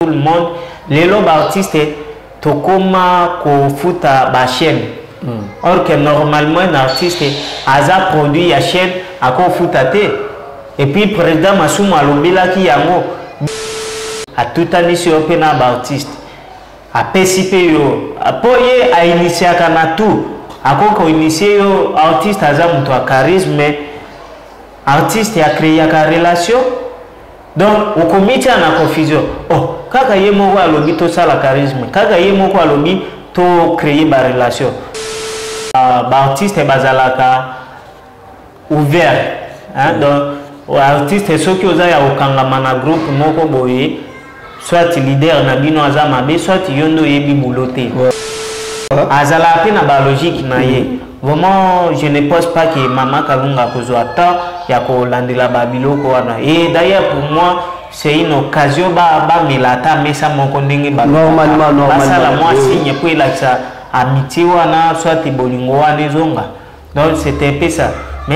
tout le monde les lobes artistes tokoma ko futa ba chaîne or que normalement un artiste a produit la chaîne à ko futa te et puis président Masumu alobela ki yango a tout année sur pena ba artiste a PCP yo apoye a initier kana tout a ko initier yo artiste aza muto a charisme artiste a créé une relation donc au comité na confusion oh kaka ye moko alobi to sala charisme kaka ye moko alobi to créer ba relation ba artiste bazalaka ouvert hein donc artiste soki oza ya okangama na groupe moko boye soit leader na bino aza mabe soit yondo yebi bouloté azala pe na ba logique na ye. Vraiment, je ne pense pas que Maman Kalunga Kozouata yako landela babiloko wana. Et d'ailleurs pour moi, c'est une occasion ba melata mais ça mon kondenge ba. Normalement. Ça la moi signe pour la ça amitié wana soit bolingo wana zonga. Donc c'était un peu ça. Mais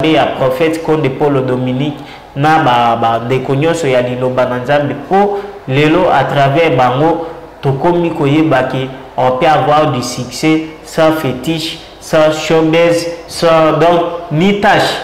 il y a prophète comme de Paul Dominique na ba de konyoso ya liloba na Nzambe po lelo à travers bango tokomi koyeba ki on peut avoir du succès sans fétiche, sans showbiz, sans donc ni tâche.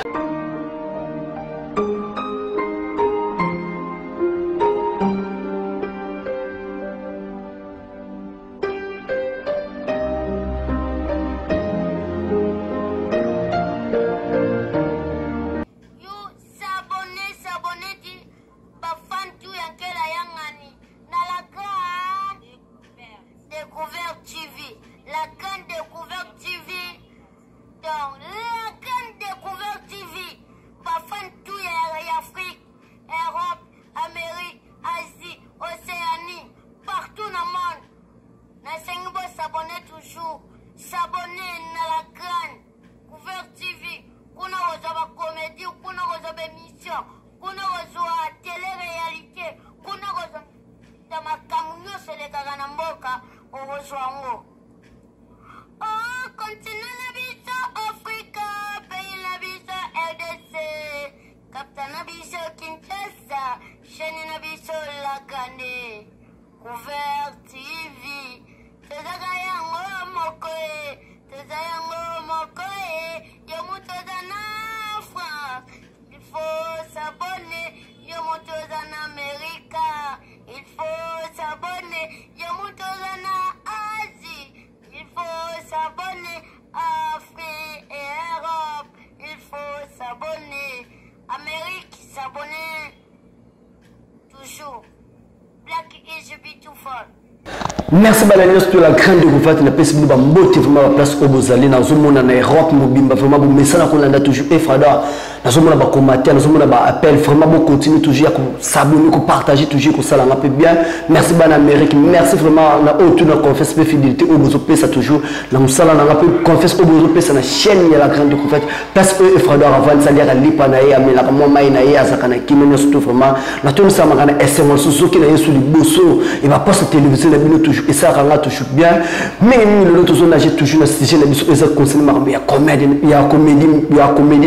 Merci Balanios pour la grande découverte na pesi ba mbote vraiment la place au Bozali na zomona na Europe mobimba vraiment bu messana ko landa toujours Efrada na zomona ba commentaire na zomona ba appel vraiment bon continue toujours à s'abonner ko partager toujours ko sala un peu bien merci ban Amérique merci vraiment na autour na confesse pe fidélité au Bozo pesa toujours na musala na peu confesse au Bozo pesa na chaîne ya la grande découverte place Efrada avant ça dire lipa na ya mela mo mai na ya zakana kimeno surtout vraiment na tout ça makana SMS soki na yesu liboso et va pas se téléviser na bino toujours et ça rend toujours bien mais le autre zone j'ai toujours la situation na biso eza conseil marbe ya comédie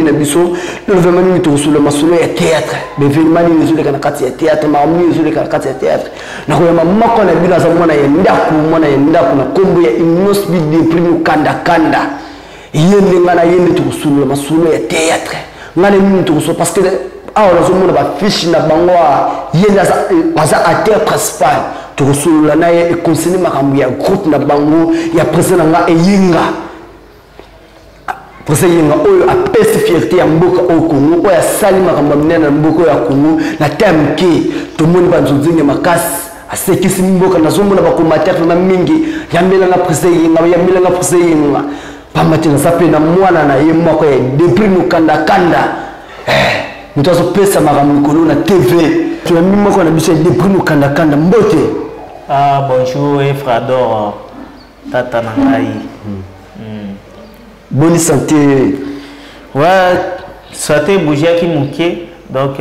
na biso le vraiment ni to sur le masolo ya théâtre mais vraiment ni zule kana kati ya théâtre ma ni zule kana kati ya théâtre na ko ma mako na bila za mwana ya ndaku na kombo ya inos bi de primo kanda yende ngana yende to sur le masolo ya théâtre ngana ni to so parce que alors la zone ba fiche na bango yenda za acteur principal to resula na ye conseiller makambo ya groupe na bango ya président nga eyinga président oyo a peste fierté ya mboka au Congo oyo sali makambo minena mboka ya Congo na terme ki to moni ba nzonzinga makasi asekisi mboka na zomona ba commentaire na mingi ya mbela na président ya mbela na président pamati na sape na mwana na ye moko ya depuis mukanda mutazo pesa makambo na TV tu na mimi moko na biso depuis mukanda mbote. Ah bonjour Efrador tata nangai. Bonne santé. Ouais, santé bougia ki muke donc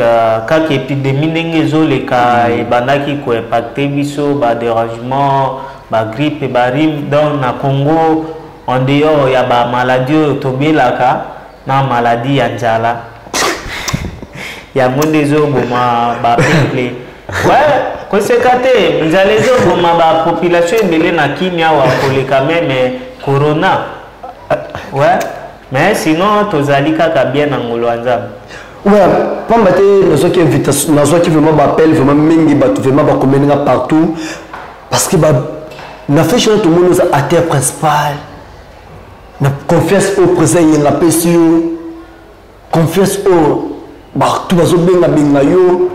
quand épidémie nengezo le ka e banaki ko impacter biso ba dérangement ba grippe ba rime donc na Congo en dehors ya ba maladie tobelaka na maladie ya njala ya mondezo boma ba peuple. Ouais Conséquenté, nous allons dire la population est na kimia ou koleka même corona. Ouais. Mais sinon, tous alika ka bien ngolo nzambe. Ouais, pas maté nous qui invitation, nous qui vraiment appel vraiment mingi batu vraiment ba communiquer partout parce que na fait chez tout le monde à terre principale. Na confiance au président la PCO. Confiance au tout bazo benga benga yo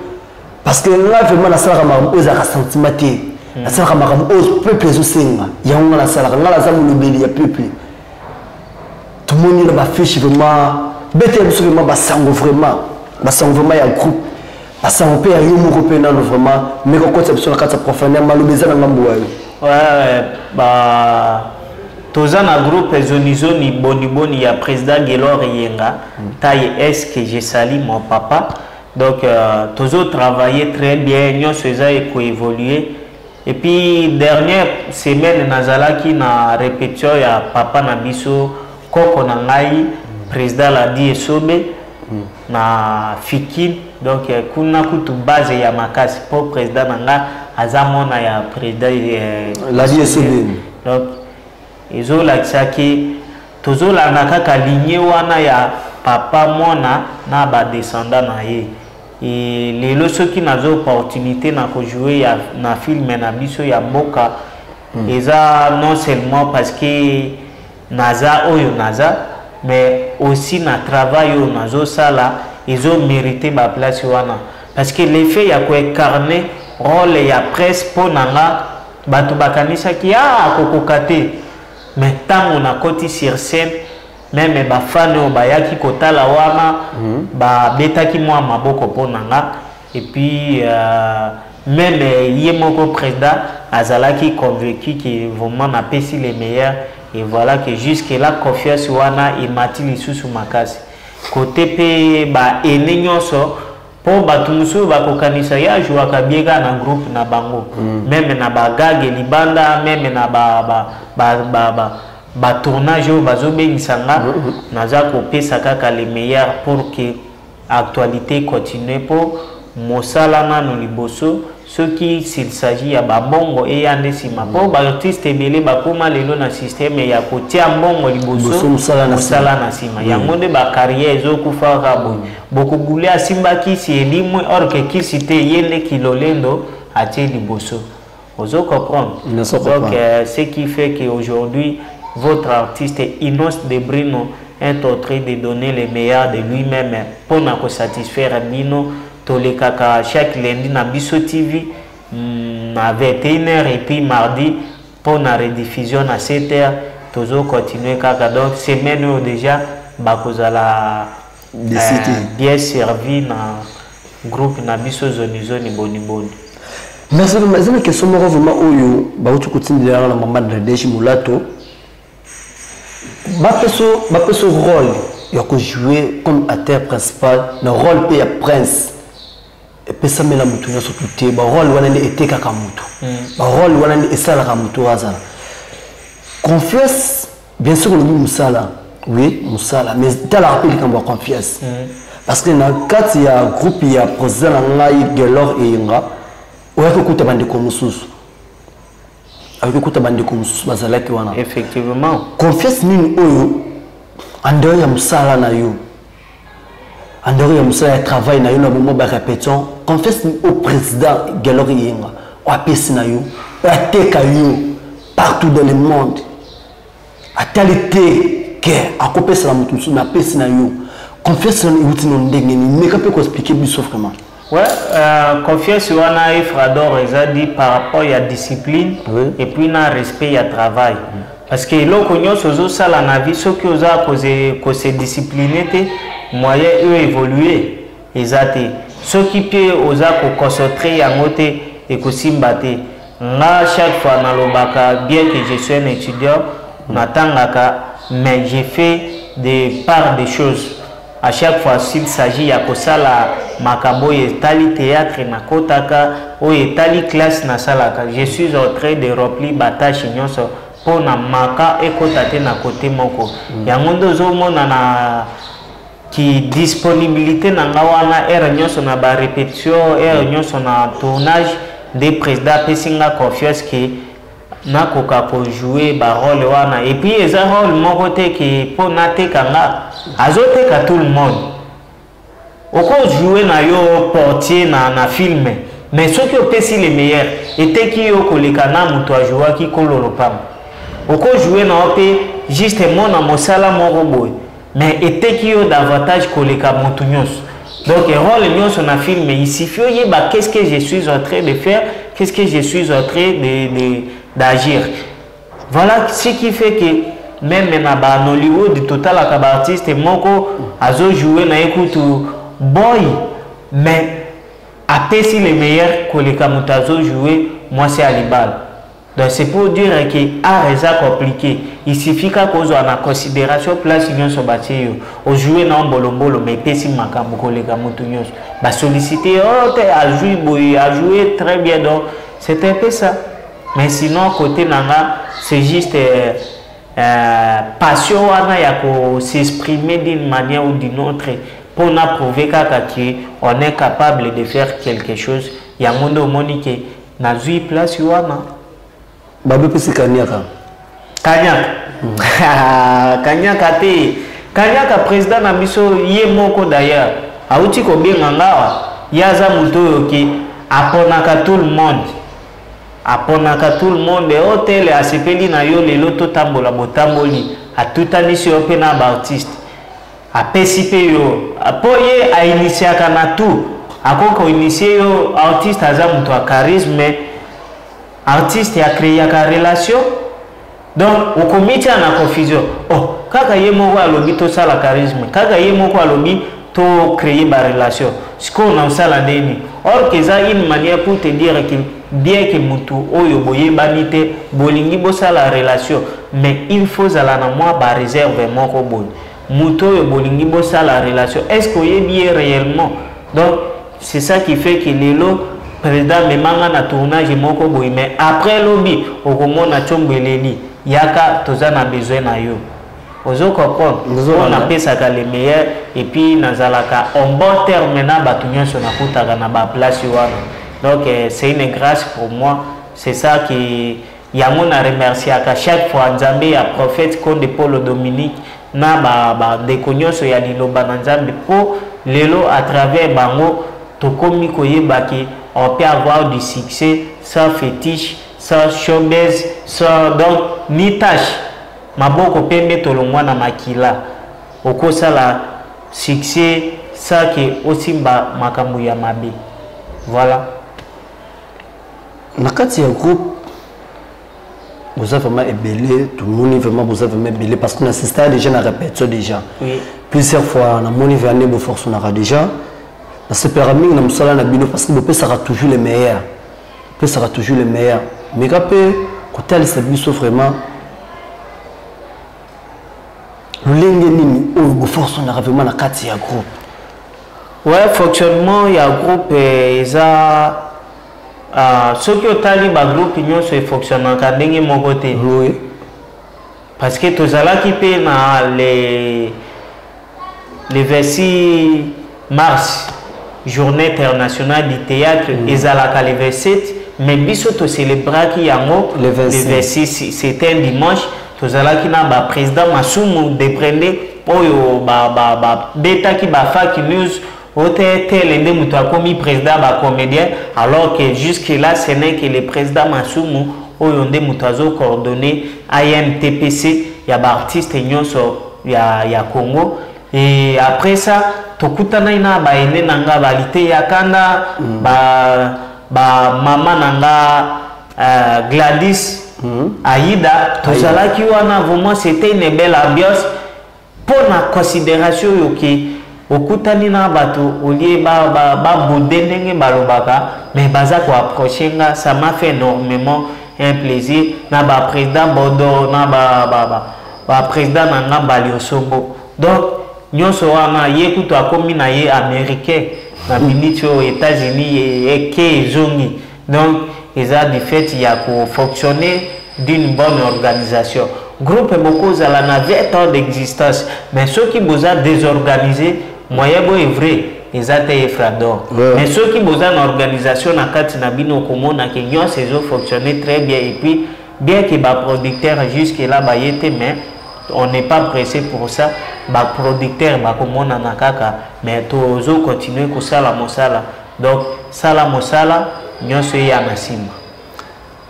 parce que là vraiment na sala kama oza sentimate. Na sala kama au peuple zo senga. Ya on na sala ngala za mulubeli ya peuple. Tout le monde va faire vraiment bête vraiment basango vraiment ya groupe basango pe ya yo moko pe nano vraiment mais ko conception la kata profondeur malobeza na ngambo wayo ouais toza na groupe zonizoni boni ya président Gelor Yenga taille est que je salue mon papa donc tozo travailler très bien nyo soza et ko évoluer et puis dernière semaine nazalaki na répétition ya papa na biso koko na ngai président la dit esobe na fikin donc kuna kutu base ya makasi pour président nanga azamona ya président la dit esobe donc ezo la tsaki tozo la nakaka lignée wana ya papa mona na ba descendant na ye et lelo soki nazo opportunité na ko jouer ya na film na biso ya mboka eza non seulement parce que naza oyo naza mais aussi na travail au nazo sala ils ont mérité ma place wana parce que l'effet ya ko incarner rôle ya presse pour nanga batu bakanisa ki kokokate mais tant on a côté sur scène même ba fan o bayaki kotala wana ba betaki moi maboko pour nanga et puis même yemoko président azalaki convaincu que vraiment na pesi les meilleurs. Et voilà que jusque là confiance wana imati lisusu makasi côté pe ba enenyoso po batumusu ba kokanisa ya jouer ka biega na groupe na bango même na bagage libanda même na ba tournage bazo bengisanga naza ko pesa kaka les meilleurs pour que actualité continue pour mosala na no liboso ce qui s'il s'agit ya babongo et ya ndesima po ba artiste ebele bakoma lelo na système ya kotia mbongo liboso musala na sima yango nde ba carrière ezokufa kabo bokugule asimbaki si elimwe or que qui cité yende kilolendo atie liboso ozo comprendre donc ce qui fait que aujourd'hui votre artiste Inos de Brino est en train de donner le meilleur de lui-même pour na ko satisfaire bino tolekaka chaque lundi na Biso TV à 21h et puis mardi pour la rediffusion à 7h toujours continuer kaka donc semaine déjà bakozala bien servi na groupe na Biso zonizoni boni. Merci mais que somo vraiment oyo ba utu kutindira na mama de Deji Mulato ba peso rôle ya ko jouer comme acteur principal na rôle pe ya prince et puis ça me la mutu nyoso tuté ba rôle wana ni eteka ka mutu ba rôle wana ni esala ka mutu azala confiance bien sûr le musala oui musala mais tu la rappel quand on confiance parce que dans quatre il y a groupe il y a président ngai Gelor et Yenga oya ko kuta bande ko mususu avec ko kuta bande ko mususu bazala ki wana effectivement confiance nini oyo ando ya musala na yo andori ya musala ya travail na yo na bomo ba répétition confiance au président Gelor Yenga o apesi na yo ateka yo partout dans le monde a talité que akopesa la mutu na pesi na yo confiance na uti no ndenge ni meka pe ko expliquer biso vraiment ouais confiance wana Efrador ezadi par rapport à discipline et puis na respect ya travail parce que loko nyonso zo sala na vie soki oza ko se discipliner te moyen eux évoluer ezate soki pe oza ko concentrer yango te et ko simba te nga chaque fois na lobaka bien que je suis un étudiant natangaka mais j'ai fait des parts des choses à chaque fois s'il s'agit ya kosala makabo etali théâtre na kotaka o etali classe na salaka je suis en train de remplir batache nyonso pour na maka ekotate na côté moko yango ndozo mona na ki disponibilité na nga wana ere nyonso na ba répétition ere nyonso na tournage des présidents pesinga confiance que na koka ko jouer ba rôle wana et puis les rôle mon côté que pour naté kanga azote ka tout le monde oko jouer na yo portier na film mais ceux qui ont pesi les meilleurs était qui yo koleka na muto a jouer qui kololo pam oko jouer na opé justement na mosala mon robot mais était qui yo davantage koleka muto nyos donc rôle nyos na film il suffit bah qu'est-ce que je suis en train de faire, qu'est-ce que je suis en train d'agir. Voilà ce qui fait que même dans Hollywood total à artiste moko azo jouer na écoute boy mais après si les meilleurs que les kamutazo jouer moi c'est Alibal. Donc c'est pour dire que art est compliqué. Il suffit qu'à cause de la considération place union sur bâti au jouer dans bolobolo mais pesi makambo ko les kamutunyos ba solliciter oh à jouer très bien donc c'est un peu ça. Mais sinon côté nanga c'est juste passion wana ya ko s'exprimer d'une manière ou d'une autre pour nous prouver qu'on est capable de faire quelque chose. Il y a monde monique na zui place wana Babe pesi Kanyaka. Kanyaka te. Kanyaka président na biso ye moko d'ailleurs. Auti ko benga ngawa. Yaza muto ki aponaka tout le monde. Aponaka tout le monde hôtel asepeli na yo lelo to tambola botamboli. Atutani si opena ba artiste. Apesi pe yo. Apoye a initiaka na tout. Akoko initier yo artiste aza muto a charisme. Artiste a créé une relation donc au comité en confusion oh kaka ye moko alobi to sala charisme kaka ye moko alobi to créer une relation ce qu'on a sala deni or que ça une manière pour te dire que bien que mutu oyo boye banite bolingi bo sala relation mais il faut zala na moi ba réserve moko bon mutu oyo bolingi bo sala relation est-ce que ye bien réellement donc c'est ça qui fait que lelo président memanga na tournage moko boy mais après lobby okomona chombeleli yaka tozana besoin na yo ozo comprendre on appelle ça les meilleurs et puis nazalaka en bon terme na batunyo so na kutaka na ba place wana donc c'est une grâce pour moi c'est ça qui yango na remercier à chaque fois Nzambe ya prophète Konde Paul Dominique na ba de konyoso ya liloba na Nzambe po lelo à travers bango tokomi koyebaki on peut avoir du succès sans fétiche, sans showbiz, sans donc ni tâche. Maboko pembe tolongwa na makila. Okosa la succès ça que aussi makambo ya mabe. Voilà. Nakati ya groupe vous avez vraiment ébélé, tout le monde vraiment vous avez vraiment ébélé parce qu'on assistait déjà à la répétition déjà. Oui. Plusieurs fois on a moni venu me forcer on a déjà. C'est pas ramener dans musala na bino parce que le sera toujours le meilleur. Le sera toujours le meilleur. Mais quand côté le service vraiment l'engagement au force on a vraiment la carte ya groupe. Ouais, fonctionnement il y a groupe ça ceux qui ont tali ba groupe union se fonctionnement ka ndenge mon côté. Oui. Parce que tozala qui pe na les 26 mars Journée internationale du théâtre ezalaka le 27 mais biso to célébrer ki yango le 26 c'était un dimanche tozalaki na ba président Masumu Deprende oyo ba beta ki ba fake news tel ende muto akomi président ba comédien alors que jusque là ce n'est que le président Masumu oyo nde muto azo coordonner IMTPC ya ba artiste nyonso ya Congo. Et après ça, tokutana ina ba ene nanga balite yakanda ba mama nanga Gladys Aïda tozalaki wana vraiment c'était une belle ambiance pour la considération yoki okutani na bato olie ba bodendenge balobaka mais baza ko approcher nga ça m'a fait énormément un plaisir na ba président Bodo na ba président nanga Baliosombo donc nyonso wana ye kuto akomi na ye américain na minute aux États-Unis et ke zongi donc eza du fait il y a ko fonctionner d'une bonne organisation groupe beaucoup zala na 20 ans d'existence mais ceux qui vous a désorganisé moyen bo est vrai ezate Efrador. Mais ceux qui besoin d'organisation na kati na bino komona que nyon saison fonctionner très bien et puis bien que ba producteur jusque là ba yete mais on n'est pas pressé pour ça ba producteur ba komona na kaka mais tozo continuer ko sala mosala donc sala mosala nyon se ya nasima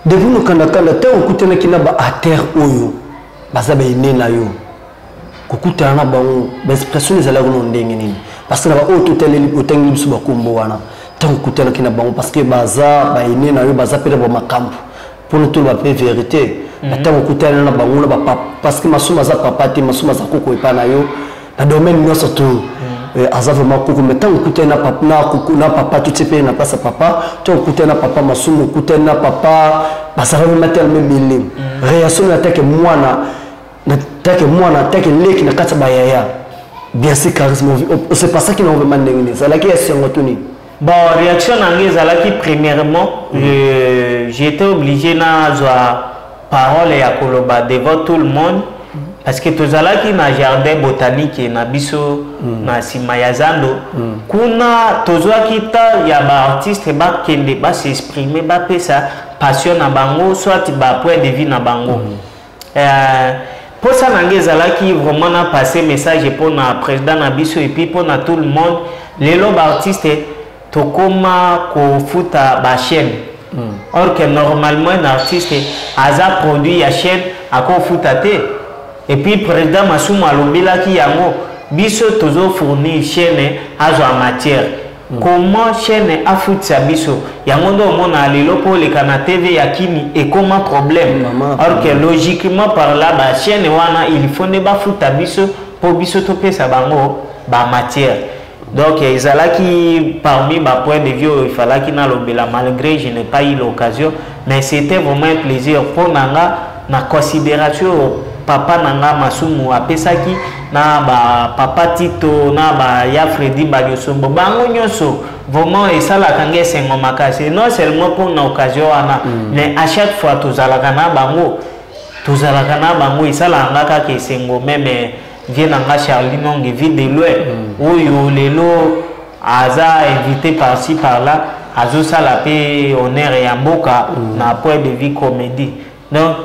depuis nous kanda te okutana kina ba ater oyo baza ba inena yo kokutana na bango ba expression ezala ko ndenge nini parce que na ba ototeleli otengi biso ba kombo wana tant kutana kina bango parce que baza ba inena yo baza pele ba makambo pour nous tout la vérité tant kutana na bango na ba parce que masuma za papa te masuma za koko epana yo na domaine nyonso to aza vraiment koko mais tant kutana papa na papa tout se pe na pasa papa tant kutana papa masumu kutana papa basara matel mebile réaction na take mwana na take leki na kata bayaya bien sûr charisme c'est pas ça qui nous demande de ça là qui est sengotuni bon réaction angeza là qui premièrement j'étais obligé na joa parole ya koloba devant tout le monde parce que tozala ki na jardin botanique na biso na sima ya zando kuna tozwa kita ya ba artiste ba kende ba s'exprimer ba pesa passion na bango soit ba point de vue na bango pour ça nangeza là qui vraiment na passer message pour na président na biso et puis pour na tout le monde les lob artistes tokoma ko futa ba chaîne or que normalement un artiste aza produit ya chaîne a ko futa te et puis président Masumu alobela ki yango biso tozo fournir chaîne azo en matière comment chaîne a futa biso yango ndo mona lelo pour le kana TV ya kini et comment problème or que logiquement par là ba chaîne wana il faut ne ba futa biso pour biso to pesa bango ba matière donc ezala qui parmi ma point de vue il fallait qu'il n'a l'obéla malgré je n'ai pas eu l'occasion mais c'était vraiment un plaisir pour nanga na considération papa nanga Masumu apesaki na ba papa Tito na ba ya Freddy Banyosombo bango nyonso vraiment et ça la kangé sengo makasi non seulement pour na occasion ana mais à chaque fois tozalaka na bango et ça la ngaka ke sengo même vient nanga Charline Onge vide de loin oyo lelo aza invité par-ci par-là azo sala pe honneur ya mboka na point de vue comédie donc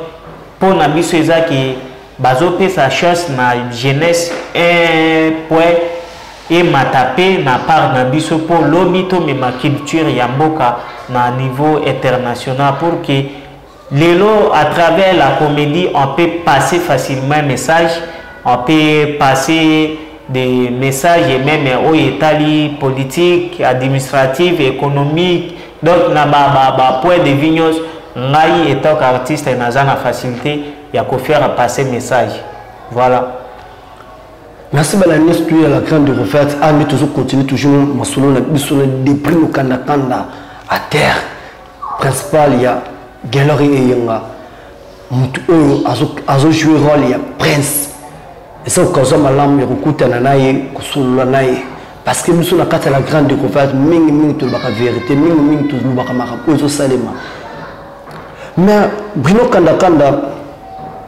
pour na biso ezaki bazo pe sa chance na jeunesse un point et matapé na part na biso pour lobito mais ma culture ya mboka na niveau international pour que lelo à travers la comédie on peut passer facilement un message on peut passer des messages et même au état politique, administratif, économique. Donc, na ba point de vignos, ngai étant artiste na zana facilité, ya ko faire passer message. Voilà. Merci balani studio à la grande refaite. Ah mais toujours continue toujours masolo na biso na dépris no kanda à terre. Principal il y a Gallery et Yanga. Mutu oyo azo jouer rôle ya prince. Et ça, quand on a l'âme, parce que nous sommes à la grande découverte, nous sommes la vérité, nous sommes la mais Bruno Kanda,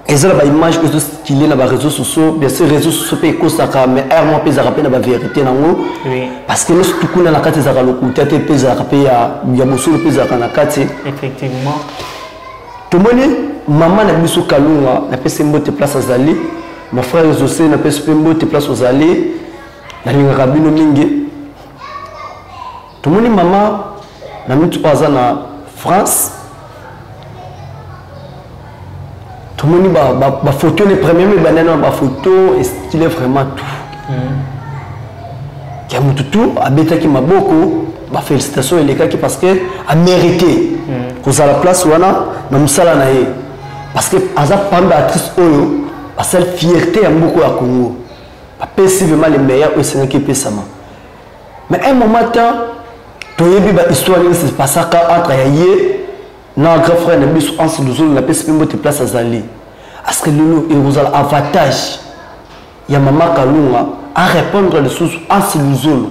ils ont l'image qu'il est dans les réseaux sociaux, bien sûr, les réseaux sociaux peuvent être mais moi, ils ont la vérité. Parce que nous sommes dans la carte de effectivement. Tout le monde, maman n'a pas Kalunga, n'a pas de place à Zali. Mon frère José n'a pas de place aux allées. La ligne Rabino Mingue. Tout le monde, maman, n'a mis tout pas en France. Tout le monde, ma photo, les premiers, ma photo, est stylé vraiment tout. Qui a tout, a bêta qui m'a beaucoup. Félicitations, les gars, parce que a mérité. Qu'on a la place où on a, dans le naïe. Parce que, à pas d'actrice Oyo. La seule fierté à beaucoup à Congo. Pas vraiment les meilleurs au Sénégal qui pèsent. Mais à un moment, tu as vu l'histoire qui se passe entre Yaye, notre grand frère Nabisu, Anse Luzolo, la pèse même place à Zali. Est-ce que nous avons un avantage? Il y a Maman Kalunga à répondre à les sous Anse Luzolo.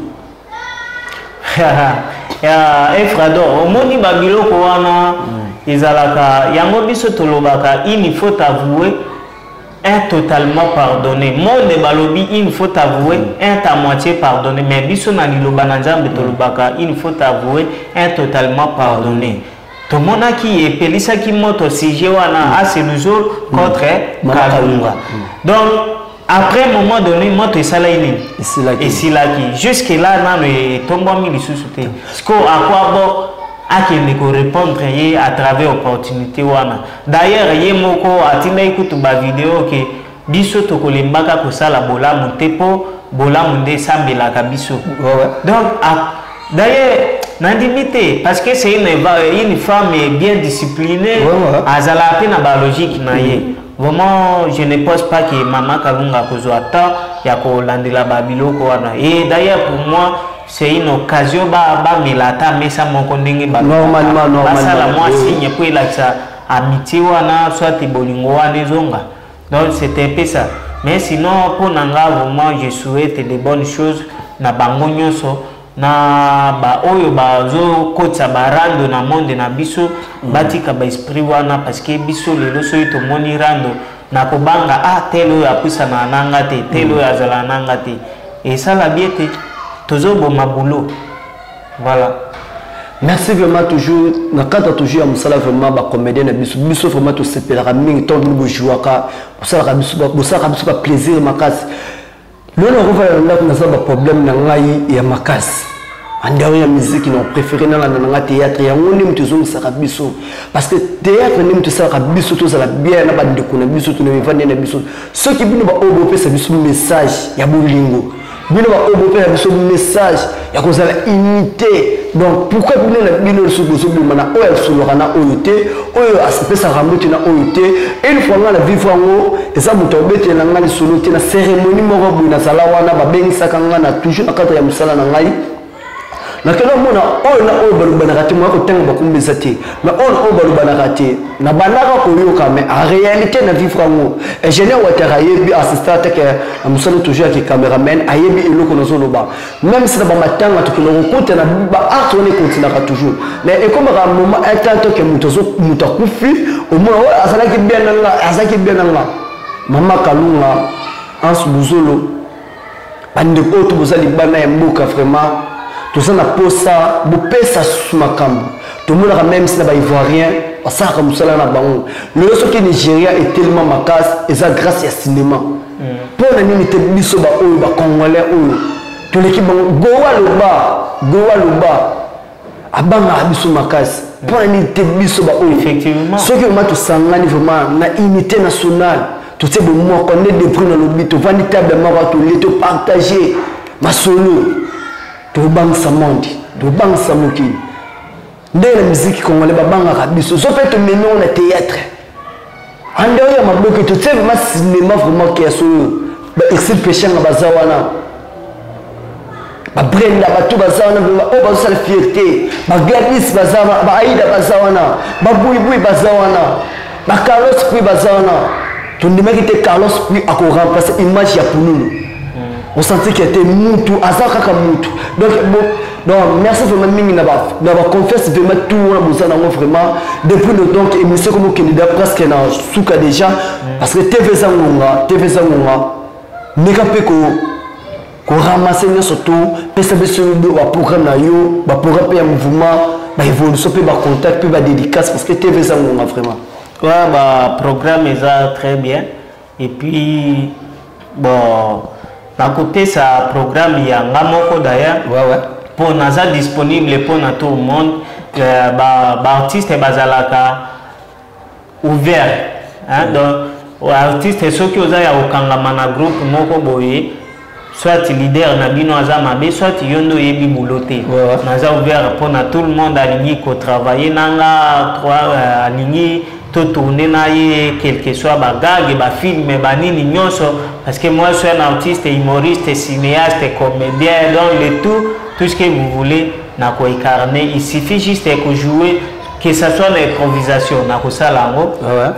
Frado, au monde il babilo koana, izalaka, yango biso tolobaka, il faut avouer. un totalement pardonné. Monde balobi, il faut avouer, un à moitié pardonné. Mais biso na liloba na nzambe tolobaka, il faut avouer, un totalement pardonné. Tout le monde qui est pelisa qui monte au sujet wana a c'est le jour contre Kalunga. Donc après un moment donné, moi tu es salaïni. Et c'est là qui jusque là na le tombo mi li susute. Ce qu'on a quoi bon à qui ne répondre à travers opportunité wana. D'ailleurs, yé moko atina écoute ba vidéo que biso to kolembaka ko sala bola montepo bola munde sambela ka biso. Donc d'ailleurs n'indimité parce que c'est une femme bien disciplinée azala pe na ba logique na ye. Vraiment, je ne pense pas que Maman Kalunga kozwata ya ko landela ba biloko wana. Et d'ailleurs pour moi c'est une occasion ba milata mais ça mon kondenge ba normalement ça la moi signe pour la ça amitié wana soit bolingo wana zonga. Donc c'était un peu ça. Mais sinon pour nanga vraiment je souhaite de bonnes choses na bango nyonso na ba oyo bazo kotsa barando na monde na biso batika ba esprit wana parce que biso lelo so to moni rando na kobanga telo ya pusa na nanga te telo ya zala nanga te et ça la biete toujours bon maboulot voilà. Merci vraiment toujours na kata toujours musala vraiment ba comédien na biso vraiment to sepelaka mingi to nous jouaka musala biso ba plaisir makasi. Nous avons un problème dans la makasi. En dernière musique, nous préférons dans le théâtre. Nous avons besoin de biso. Parce que le théâtre, nous avons besoin de biso. Tout ça bien, nous avons besoin de biso. Ceux qui viennent au c'est un message. Il y a un lingo. Nous avons un message. Il y a une unité. Donc, pourquoi nous avons besoin de biso? Nous avons besoin de unité. Une fois que la vie et ça vous tombez dans la solution la cérémonie morobu na sala wana babengi sakanga na toujours na kata ya musala na ngai na kelo mona o na o balu banakati mo ko tenga bakumbisa te na o balu banakati na banaka ko yoka mais en réalité na vivre ngo ingénieur watera yebi assistant que na musala toujours avec cameraman ayebi eloko na zoloba même si na ba matanga to kilo ko na ba art on continue toujours mais et comme un moment un temps que mutakufi au moins azalaki bien là Maman Kalunga, Ans Bouzolo, bandeko to bozali bana ya mboka vraiment, tout ça na posa, bopesa sumakambo. Tout le monde même si na ba ivoirien, basaka musala na bango. Le so ki Nigeria est tellement makas et ça grâce au cinéma. Pour na nini te biso ba oyo ba congolais oyo. To l'équipe bango gowa loba. Abanga biso makas. Pour na nini te biso ba oyo effectivement. Ce qui m'a tout sangani vraiment na unité nationale. Tout ce que moi connais des prix dans le but, véritablement to partager ma solo, to bang sa monde, to bang sa moki. Dès la musique congolaise, banga rabiso. Sauf que tu mets le théâtre. En dehors ma bloque, tu sais vraiment cinéma vraiment qui est sur exil péché na bazawana. Ba Brenda ba tout bazawana, ba sa fierté. Ba Gladys bazawana, ba Aïda bazawana, ba Boui bazawana, ba Carlos puis bazawana. Tout le monde était Carlos puis à remplacer l'image ya pour nous. On sentait qu'il était Moutou, Azaka Moutou. Donc merci vraiment mingi na ba confiance vraiment tout on a besoin vraiment depuis le temps que émission comme candidat presque na souka déjà parce que TV Zangonga neka pe ko ramasser surtout pesa beso ba programme na yo ba programme ya mouvement ba évolution pe ba contact pe ba dédicace parce que TV Zangonga vraiment. Ouais, bah, programme est très bien. Et puis, bon, d'un côté, ça programme, il y a un gamoko d'ailleurs. Pour nous disponible pour tout le monde. Artiste et bazalaka ouvert. Donc, artiste, ceux qui ont au Kangamana groupe, moko boye, soit leader Nabino Azamabe, soit Yondo Yebi Bouloté. Naza ouvert pour tout le monde aligné qu'on travaille, nanga aligné. Tout tourner quel que soit bagage, film, banini nyonso parce que moi je suis un artiste, humoriste, cinéaste, comédien, donc tout ce que vous voulez n'a quoi incarner. Il suffit juste de jouer, que ce soit l'improvisation,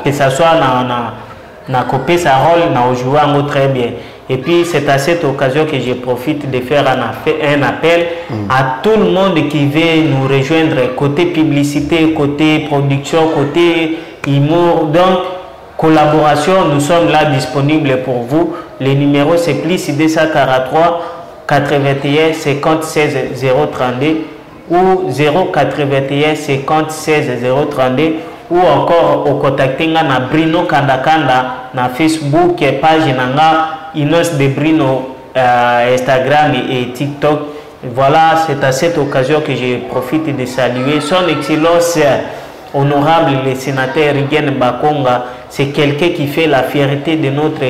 que ce soit na copier sa rôle, na jouer très bien. Et puis c'est à cette occasion que je profite de faire un appel à tout le monde qui veut nous rejoindre côté publicité, côté production, côté humour. Donc collaboration, nous sommes là disponibles pour vous. Le numéro c'est plus 243 81 50 16 032 ou 081 50 16 032 ou encore au contacter na Brino Kandakanda na Facebook page nanga Inos de Brino Instagram et TikTok. Voilà, c'est à cette occasion que je profite de saluer son excellence honorable le sénateur Riguen Bakonga. C'est quelqu'un qui fait la fierté de notre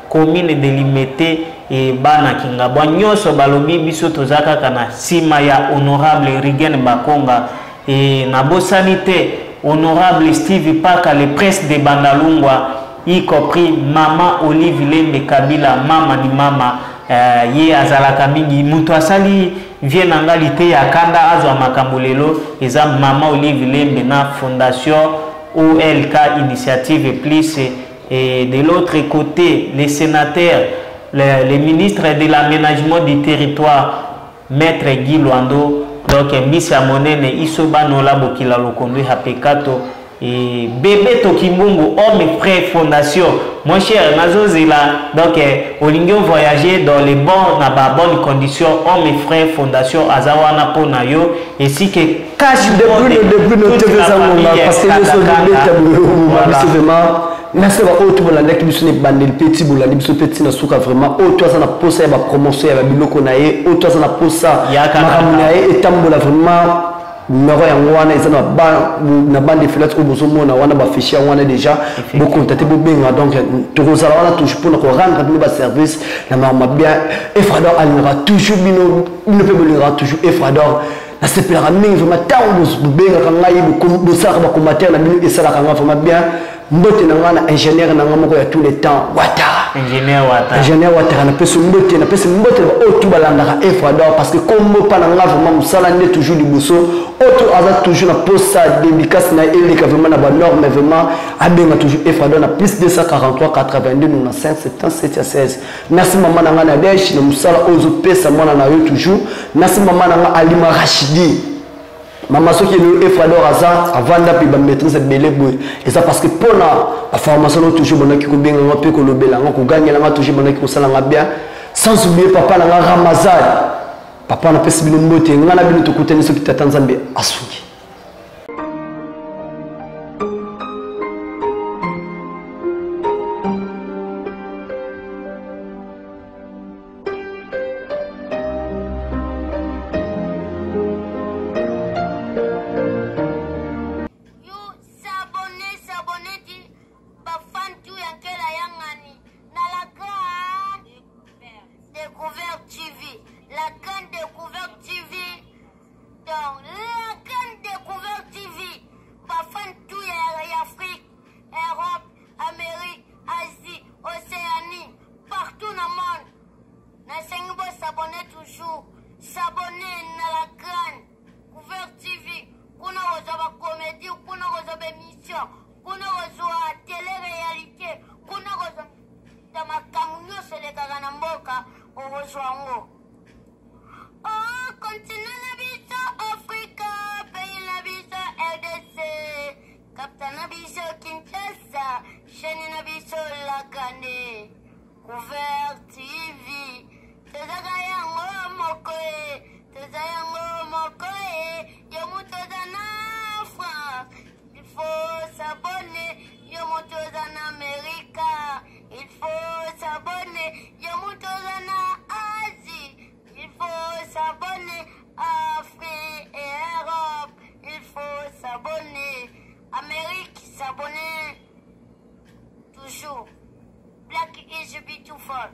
commune délimitée et bana kinga banyoso balobi biso tozaka kana sima ya honorable Riguen Bakonga et nabo sanité honorable Steve Paka le prince de Bandalungwa, y compris maman Olive Lembe Kabila, mama ni mama ye azalaka mingi mutu asali vie nanga lite ya kanda azwa makambo lelo eza mama Olive Lembe na fondation OLK Initiative Plus. Et de l'autre côté les sénateurs, les ministres de l'aménagement du territoire, maître Guy Luando, donc Mbisa Monene Isoba Nola Bokila Lokondo Hapekato et bébé Tokimbungu homme frère fondation. Mon cher Nazozela, donc Olingio voyager dans les bonnes conditions homme frère fondation Azawana Ponayo et si que cache depuis notre parce que nous sommes merci à vous tout le monde qui nous bandel petit bolandi biso petit na suka vraiment auto ça na posa ya promotion ya biloko na ye auto ça na posa makamuna ye etambola vraiment numéro ya ngwana ezana na bande filatre obozo mona wana ba fichier wana déjà beaucoup contacter bo benga donc tokoza wana toujours pour ko rendre bino ba service na mama bien Efrador alira toujours bino peut bolira toujours Efrador na sepelaka mingi vraiment tango benga kanga yibo bo sala ba combattre na bino esala kanga vraiment bien mbote na ngana ingénieur na ngamoko ya tous les temps Ouattara ingénieur Ouattara na pese mbote ba otu balandaka Efrador parce que comme pas na nga vraiment musala ne toujours liboso otu aza toujours na poste dédicace na eleka vraiment na ba norme vraiment abenga toujours Efrador na plus 243 82 95 77 16. Merci maman na nga na desh na musala ozo pesa mwana na yo toujours. Merci maman na nga Alima Rachidi. Maman soki le Efrador aza avant d'appui ba maîtrise belé boy et ça parce que pour la formation toujours bonaki ko benga nga pe ko lobela nga ko gagner nga toujours bonaki ko sala nga bien sans oublier papa na nga Ramazan papa na pesi bino mbote nga na bino to kutani soki tata Nzambe asuki. S'abonner à la grande Couvert TV, kuna oza comédie, kuna oza émission, kuna oza télé-réalité, kuna oza tamakamu nyose lekaka na mboka ozwa ngo. Oh, continent na biso Africa, pays na biso RDC, captain na biso Kinshasa, chaîne na biso Lakane, Couvert TV. Tezaka yango mokoe, teza yango mokoe, yomutoza na France, il faut s'abonner, yomutoza na Amerika, il faut s'abonner, yomutoza na Asie, il faut s'abonner, Afrique et Europe, il faut s'abonner, Amérique s'abonner, toujours, Black is beautiful.